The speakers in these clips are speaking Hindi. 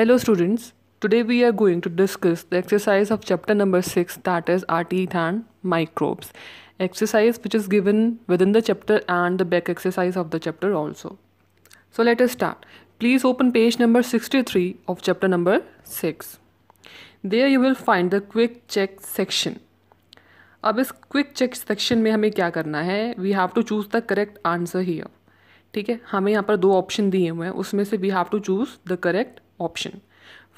Hello students, today we are going to discuss the exercise of chapter number 6, that is our teeth and microbes. Exercise which is given within the chapter and the back exercise of the chapter also. So let us start. Please open page number 63 of chapter number 6. There you will find the quick check section. अब इस क्विक चेक सेक्शन में हमें क्या करना है, we have to choose the correct answer here. ठीक है, हमें यहाँ पर दो ऑप्शन दिए हुए हैं, उसमें से we have to choose the correct option.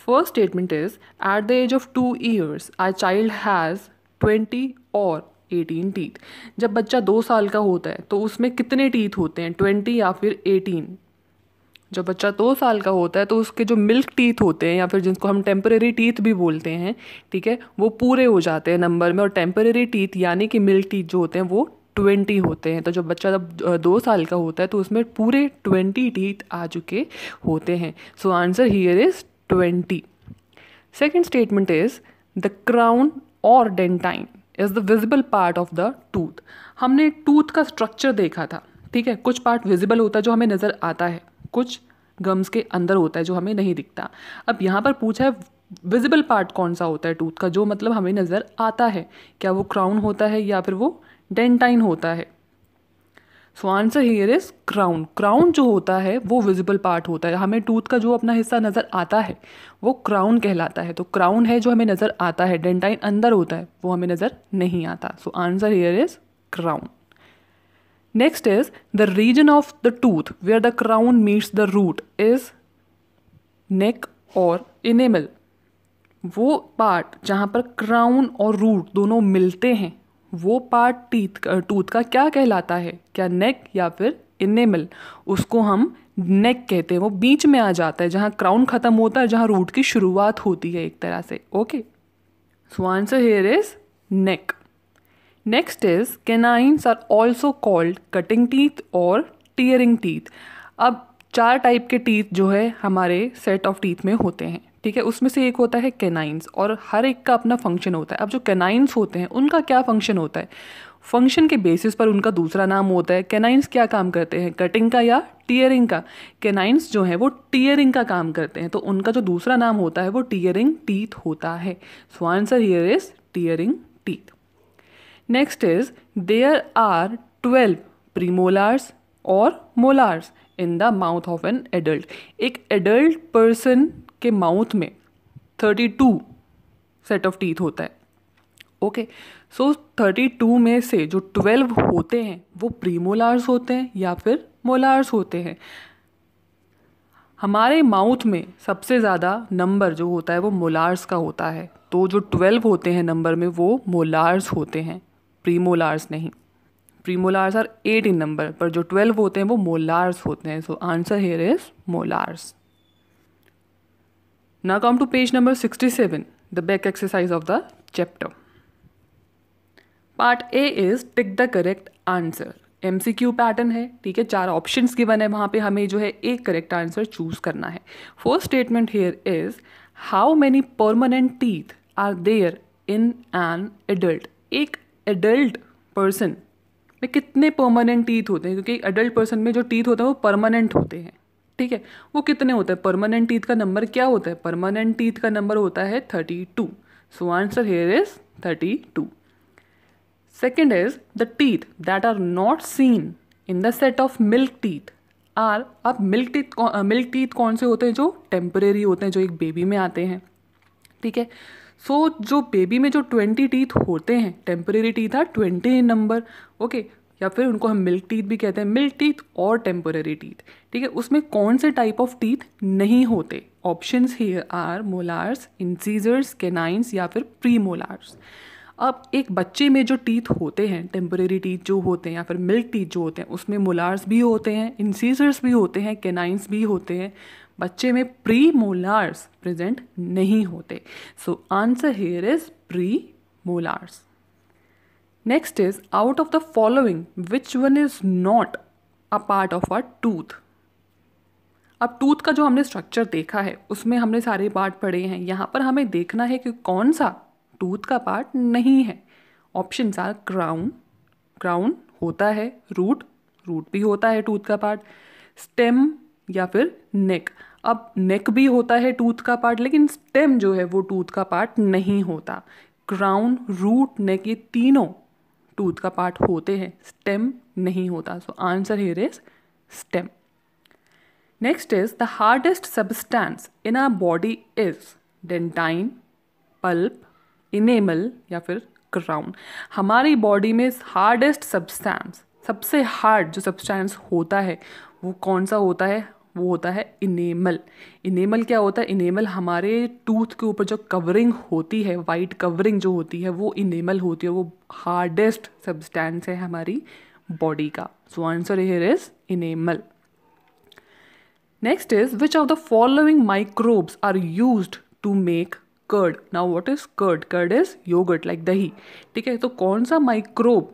First statement is at the age of 2 years our child has 20 और 18 टीथ. जब बच्चा 2 साल का होता है तो उसमें कितने टीथ होते हैं, 20 या फिर 18. जब बच्चा 2 साल का होता है तो उसके जो मिल्क टीथ होते हैं या फिर जिनको हम टेम्परेरी टीथ भी बोलते हैं, ठीक है, वो पूरे हो जाते हैं नंबर में. और टेम्परेरी टीथ यानी कि मिल्क टीथ जो होते हैं वो 20 होते हैं. तो जब बच्चा जब 2 साल का होता है तो उसमें पूरे 20 टीथ आ चुके होते हैं. So answer here is 20. Second statement is the crown और dentine is the visible part of the tooth. हमने टूथ का स्ट्रक्चर देखा था, ठीक है. कुछ पार्ट विजिबल होता है जो हमें नज़र आता है, कुछ गम्स के अंदर होता है जो हमें नहीं दिखता. अब यहाँ पर पूछा है विजिबल पार्ट कौन सा होता है टूथ का, जो मतलब हमें नज़र आता है. क्या वो क्राउन होता है या फिर वो डेंटाइन होता है? So answer here is crown. Crown जो होता है वो विजिबल पार्ट होता है. हमें टूथ का जो अपना हिस्सा नज़र आता है वो क्राउन कहलाता है. तो क्राउन है जो हमें नज़र आता है, डेंटाइन अंदर होता है, वो हमें नज़र नहीं आता. सो answer here is crown. Next is the region of the tooth where the crown meets the root is neck और enamel. वो पार्ट जहाँ पर क्राउन और रूट दोनों मिलते हैं, वो पार्ट टूथ का क्या कहलाता है? क्या नेक या फिर इनेमल? उसको हम नेक कहते हैं. वो बीच में आ जाता है, जहाँ क्राउन खत्म होता है, जहाँ रूट की शुरुआत होती है एक तरह से. Okay, so answer here is neck. Next is canines are also called cutting teeth और टीयरिंग टीथ. अब 4 टाइप के टीथ जो है हमारे सेट ऑफ टीथ में होते हैं, ठीक है. उसमें से एक होता है कैनाइन्स और हर एक का अपना फंक्शन होता है. अब जो कैनाइन्स होते हैं उनका क्या फंक्शन होता है? फंक्शन के बेसिस पर उनका दूसरा नाम होता है. कैनाइन्स क्या काम करते हैं, कटिंग का या टीयरिंग का? कैनाइन्स जो है वो टीयरिंग का काम करते हैं, तो उनका जो दूसरा नाम होता है वो टीयरिंग टीथ होता है. So answer here is tearing teeth. Next is there are 12 premolars और molars in the mouth of an adult. एक adult person के माउथ में 32 set of teeth होता है. ओके, सो 32 में से जो 12 होते हैं वो प्रीमोलार्स होते हैं या फिर मोलार्स होते हैं. हमारे माउथ में सबसे ज़्यादा नंबर जो होता है वो मोलार्स का होता है. तो जो 12 होते हैं नंबर में वो मोलार्स होते हैं, प्रीमोलार्स नहीं. प्रीमोलार्स आर 8 इन नंबर, पर जो 12 होते हैं वो मोलार्स होते हैं. So answer here is molars. Now come to page number 67, the back exercise of the chapter. Part A is tick the correct answer. MCQ pattern है, ठीक है. 4 ऑप्शंस गिवन है, वहाँ पे हमें जो है एक करेक्ट आंसर चूज करना है. First statement here is how many permanent teeth are there in an adult. एक एडल्ट पर्सन में कितने परमानेंट टीथ होते हैं? क्योंकि एडल्ट पर्सन में जो टीथ होते हैं वो परमानेंट होते हैं, ठीक है. वो कितने होते हैं? परमानेंट टीथ का नंबर क्या होता है? परमानेंट टीथ का नंबर होता है 32. So answer here is 32. Second is the teeth that are not seen in the set of milk teeth are. अब मिल्क टीथ कौन से होते हैं? जो टेम्परेरी होते हैं, जो एक बेबी में आते हैं, ठीक है. सो जो बेबी में जो 20 टीथ होते हैं, temporary teeth are 20 in number. Okay, या फिर उनको हम मिल्क टीथ भी कहते हैं. मिल्क टीथ और टेम्परेरी टीथ, ठीक है. उसमें कौन से टाइप ऑफ टीथ नहीं होते? Options here are molars, incisors, canines या फिर प्रीमोलार्स. अब एक बच्चे में जो टीथ होते हैं, टेम्परेरी टीथ जो होते हैं या फिर मिल्क टीथ जो होते हैं, उसमें मोलार्स भी होते हैं, इंसीजर्स भी होते हैं, कैनाइन्स भी होते हैं. बच्चे में प्री मोलार्स प्रेजेंट नहीं होते. सो answer here is pre molars. Next is out of the following which one is not a part of a tooth. अब टूथ का जो हमने स्ट्रक्चर देखा है उसमें हमने सारे पार्ट पढ़े हैं. यहाँ पर हमें देखना है कि कौन सा टूथ का पार्ट नहीं है. ऑप्शंस आर क्राउन, क्राउन होता है. रूट, रूट भी होता है टूथ का पार्ट. स्टेम या फिर नेक. अब नेक भी होता है टूथ का पार्ट, लेकिन स्टेम जो है वो टूथ का पार्ट नहीं होता। क्राउन, रूट, नेक, ये तीनों टूथ का पार्ट होते हैं, स्टेम नहीं होता। So answer here is stem. Next is the hardest substance in our body is dentine, pulp, enamel या फिर क्राउन। हमारी बॉडी में हार्डेस्ट सब्सटेंस, सबसे हार्ड जो सब्सटेंस होता है वो कौन सा होता है? वो होता है इनेमल। इनेमल क्या होता है? इनेमल हमारे टूथ के ऊपर जो कवरिंग होती है, वाइट कवरिंग जो होती है वो इनेमल होती है, वो हार्डेस्ट सब्सटेंस है हमारी बॉडी का। So answer here is enamel. Next is which of the following microbes are used to make curd. Now what is curd? Curd is yoghurt, like dahi. ठीक है, तो कौन सा माइक्रोब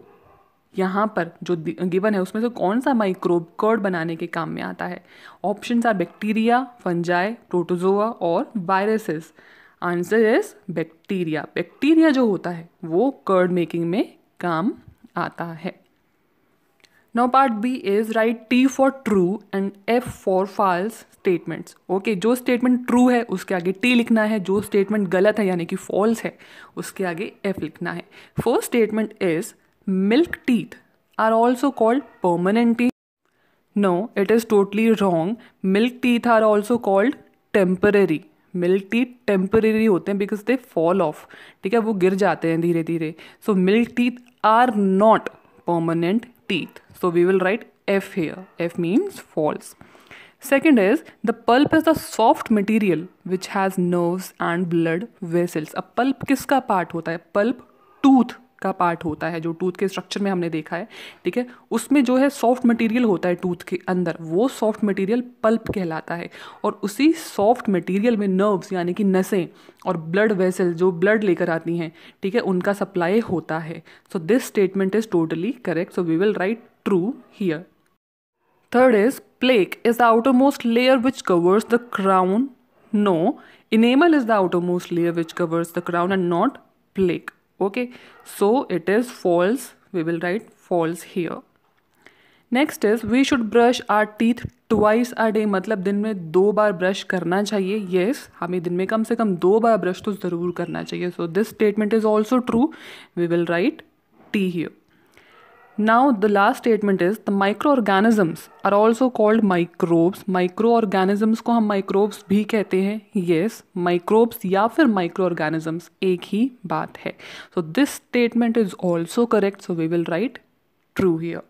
यहाँ पर जो गिवन है उसमें से कौन सा माइक्रोब कर्ड बनाने के काम में आता है? Options are bacteria, fungi, protozoa और viruses. Answer is bacteria. Bacteria जो होता है वो कर्ड मेकिंग में काम आता है। Now part B is write T for true and F for false statements. Okay, जो स्टेटमेंट ट्रू है उसके आगे टी लिखना है, जो स्टेटमेंट गलत है यानी कि फॉल्स है उसके आगे एफ लिखना है। First statement is milk teeth are also called permanent teeth. No, it is totally wrong. Milk teeth are also called temporary. Milk teeth temporary होते हैं because they fall off. ठीक है, वो गिर जाते हैं धीरे धीरे. So milk teeth are not permanent teeth. So we will write F here. F means false. Second is the pulp is the soft material which has nerves and blood vessels. अब pulp किसका पार्ट होता है? Pulp tooth का पार्ट होता है, जो टूथ के स्ट्रक्चर में हमने देखा है। ठीक है, उसमें जो है सॉफ्ट मटेरियल होता है टूथ के अंदर, वो सॉफ्ट मटेरियल पल्प कहलाता है। और उसी सॉफ्ट मटेरियल में नर्व्स यानी कि नसें और ब्लड वेसल जो ब्लड लेकर आती हैं, ठीक है, उनका सप्लाई होता है। So this statement is totally correct. So we will write true here. Third is plaque is the outermost layer which covers the crown. No, enamel is the outermost layer which covers the crown and not plaque. Okay, so it is false. We will write false here. Next is we should brush our teeth twice a day. मतलब दिन में 2 बार ब्रश करना चाहिए. Yes, हमें दिन में कम से कम 2 बार ब्रश तो ज़रूर करना चाहिए. So this statement is also true. We will write T here. Now the last statement is the microorganisms are also called microbes. Microorganisms को हम microbes भी कहते हैं. Yes, microbes या फिर microorganisms एक ही बात है. So this statement is also correct. So we will write true here.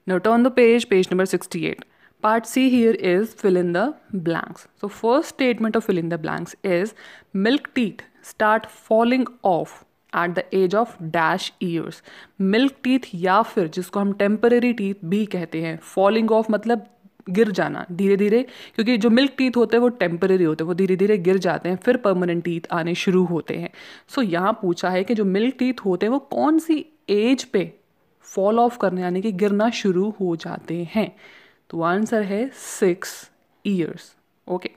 Now turn the page number 68. Part C here is fill in the blanks. So first statement of fill in the blanks is milk teeth start falling off at the age of dash years. Milk teeth या फिर जिसको हम टेम्परेरी टीथ भी कहते हैं, फॉलिंग ऑफ मतलब गिर जाना धीरे धीरे, क्योंकि जो मिल्क टीथ होते हैं वो टेम्परेरी होते हैं, वो धीरे धीरे गिर जाते हैं, फिर परमानेंट टीथ आने शुरू होते हैं. सो यहाँ पूछा है कि जो मिल्क टीथ होते हैं वो कौन सी एज पे फॉल ऑफ करने यानी कि गिरना शुरू हो जाते हैं. तो आंसर है 6 years. Okay.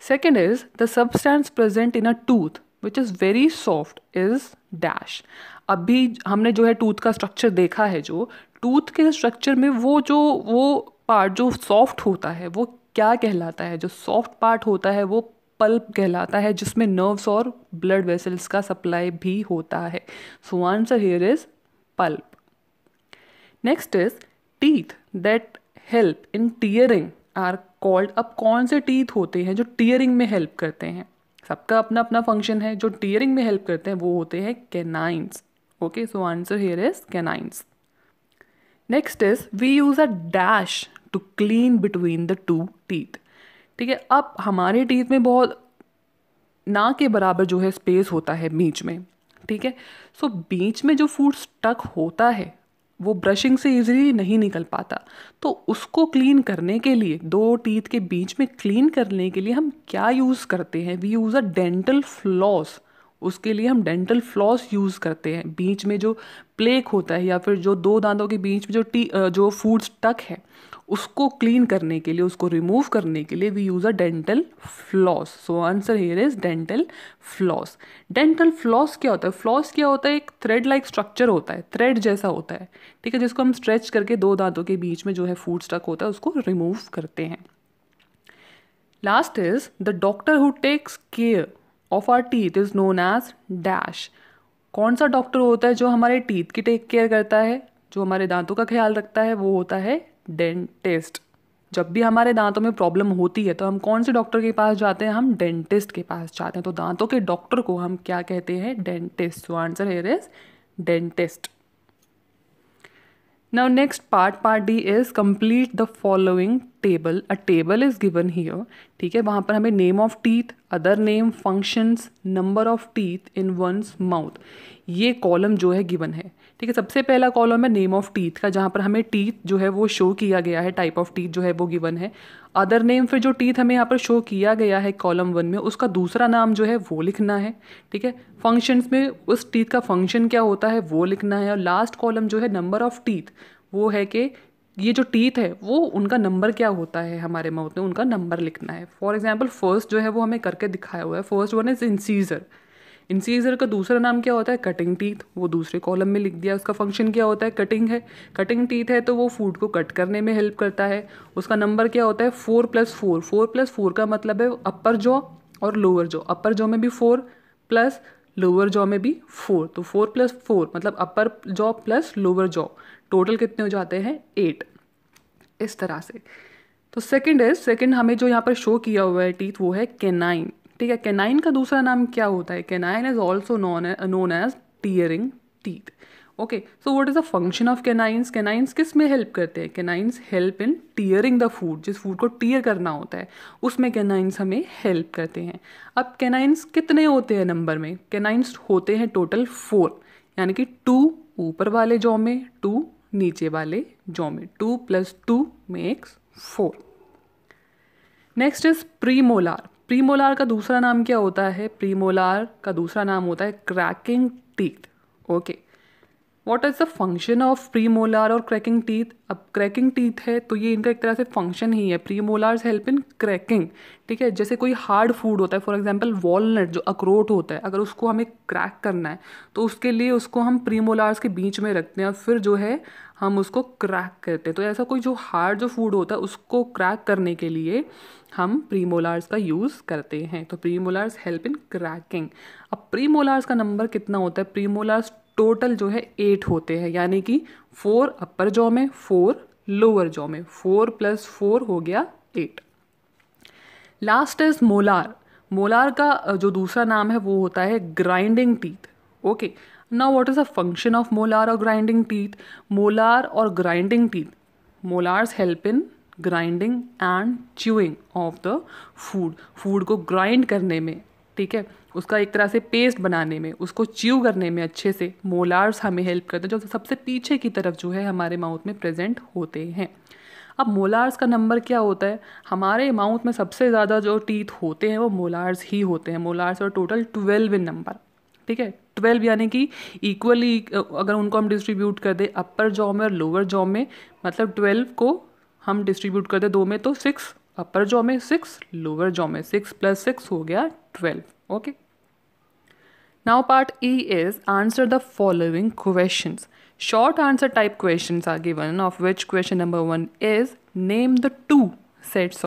Second is the substance present in a tooth which is very soft is dash. अभी हमने जो है टूथ का स्ट्रक्चर देखा है, जो टूथ के स्ट्रक्चर में वो पार्ट जो सॉफ्ट होता है वो क्या कहलाता है? जो सॉफ्ट पार्ट होता है वो पल्प कहलाता है, जिसमें नर्व्स और ब्लड वेसल्स का सप्लाई भी होता है. So answer here is pulp. Next is teeth that help in tearing are called. अब कौन से टीथ होते हैं जो टीयरिंग में हेल्प करते हैं? सबका अपना अपना फंक्शन है. जो टीयरिंग में हेल्प करते हैं वो होते हैं canines. Okay, so answer here is canines. Next is we use a dash to clean between the two teeth. ठीक है, अब हमारे टीथ में बहुत ना के बराबर जो है स्पेस होता है बीच में. ठीक है, सो बीच में जो फूड स्टक होता है वो ब्रशिंग से इजीली नहीं निकल पाता. तो उसको क्लीन करने के लिए, दो टीथ के बीच में क्लीन करने के लिए हम क्या यूज़ करते हैं? We use a dental floss. उसके लिए हम डेंटल फ्लॉस यूज़ करते हैं। बीच में जो प्लेक होता है या फिर जो दो दांतों के बीच में जो फूड स्टक है उसको क्लीन करने के लिए, उसको रिमूव करने के लिए we use a dental floss. So answer here is dental floss. Dental floss क्या होता है? फ्लॉस क्या होता है? एक थ्रेड लाइक स्ट्रक्चर होता है, थ्रेड जैसा होता है, ठीक है, जिसको हम स्ट्रेच करके दो दांतों के बीच में जो है फूड स्टक होता है उसको रिमूव करते हैं। Last is the doctor who takes care of our teeth is known as dash. कौन सा डॉक्टर होता है जो हमारे टीथ की टेक केयर करता है, जो हमारे दांतों का ख्याल रखता है? वो होता है डेंटिस्ट। जब भी हमारे दांतों में प्रॉब्लम होती है तो हम कौन से डॉक्टर के पास जाते हैं? हम डेंटिस्ट के पास जाते हैं। तो दांतों के डॉक्टर को हम क्या कहते हैं? Dentist. So answer here is dentist. Now next part D is complete the following table. A table is given here. ठीक है, वहाँ पर हमें name of teeth, other name, functions, number of teeth in one's mouth, ये कॉलम जो है गिवन है। ठीक है, सबसे पहला कॉलम है नेम ऑफ टीथ का, जहाँ पर हमें टीथ जो है वो शो किया गया है, टाइप ऑफ टीथ जो है वो गिवन है। अदर नेम, फिर जो टीथ हमें यहाँ पर शो किया गया है कॉलम 1 में उसका दूसरा नाम जो है वो लिखना है। ठीक है, फंक्शंस में उस टीथ का फंक्शन क्या होता है वो लिखना है। और लास्ट कॉलम जो है नंबर ऑफ टीथ, वो है कि ये जो टीथ है वो उनका नंबर क्या होता है हमारे माउथ में, उनका नंबर लिखना है। फॉर एग्जाम्पल फर्स्ट जो है वो हमें करके दिखाया हुआ है। First one is incisor. Incisor का दूसरा नाम क्या होता है? कटिंग टीथ, वो दूसरे कॉलम में लिख दिया। उसका फंक्शन क्या होता है? कटिंग है। कटिंग टीथ है तो वो फूड को कट करने में हेल्प करता है। उसका नंबर क्या होता है? 4+4। 4+4 का मतलब है अपर जॉ और लोअर जॉ। अपर जॉ में भी 4 प्लस लोअर जॉ में भी 4, तो 4+4 मतलब अपर jaw plus lower jaw, total कितने हो जाते हैं? 8। इस तरह से। तो सेकंड हमें जो यहाँ पर शो किया हुआ है टीथ वो है कैनाइन। ठीक है, कैनाइन का दूसरा नाम क्या होता है? Canine is also known as tearing teeth. Okay, so what is the function of canines? Canines किस में हेल्प करते हैं? Canines help in tearing the food. जिस फूड को टीयर करना होता है उसमें कैनाइंस हमें हेल्प करते हैं। अब कैनाइंस कितने होते हैं नंबर में? कैनाइंस होते हैं टोटल 4, यानी कि 2 ऊपर वाले जॉ में, 2 नीचे वाले जॉ में। 2 + 2 makes 4। Next is premolar. Premolar का दूसरा नाम क्या होता है? प्रीमोलार का दूसरा नाम होता है cracking teeth. Okay, what is the function of premolar और क्रैकिंग टीथ? अब क्रैकिंग टीथ है तो ये इनका एक तरह से फंक्शन ही है। प्रीमोलार्स हेल्प इन क्रैकिंग। ठीक है, जैसे कोई हार्ड फूड होता है, फॉर एग्जांपल वॉलनट जो अखरोट होता है, अगर उसको हमें क्रैक करना है तो उसके लिए उसको हम प्रीमोलार्स के बीच में रखते हैं और फिर जो है हम उसको क्रैक करते हैं। तो ऐसा कोई जो हार्ड जो फूड होता है उसको क्रैक करने के लिए हम प्रीमोलार्स का यूज़ करते हैं। तो प्रीमोलार्स हेल्प इन क्रैकिंग। अब प्रीमोलार्स का नंबर कितना होता है? प्रीमोलार्स टोटल जो है 8 होते हैं, यानी कि 4 अपर जॉ में, 4 लोअर जॉ में। 4 + 4 हो गया 8। Last is molar. मोलार का जो दूसरा नाम है वो होता है grinding teeth. Okay, now what is the function of molar और ग्राइंडिंग टीथ? मोलार और grinding teeth, molars help in grinding and chewing of the food. Food को ग्राइंड करने में, ठीक है, उसका एक तरह से पेस्ट बनाने में, उसको च्यू करने में अच्छे से मोलार्स हमें हेल्प करते हैं, जो सबसे पीछे की तरफ जो है हमारे माउथ में प्रेजेंट होते हैं। अब मोलार्स का नंबर क्या होता है? हमारे माउथ में सबसे ज़्यादा जो टीथ होते हैं वो मोलार्स ही होते हैं। मोलार्स और टोटल 12 इन नंबर। ठीक है, 12 यानी कि इक्वली अगर उनको हम डिस्ट्रीब्यूट कर दे अपर जॉ में और लोअर जॉ में, मतलब 12 को हम डिस्ट्रीब्यूट कर दे 2 में तो 6 अपर जॉ में, 6 लोअर जॉ में। 6 + 6 हो गया 12। Okay, now part E is answer the following questions. Short answer type questions are given, of which question number 1 is name the 2 sets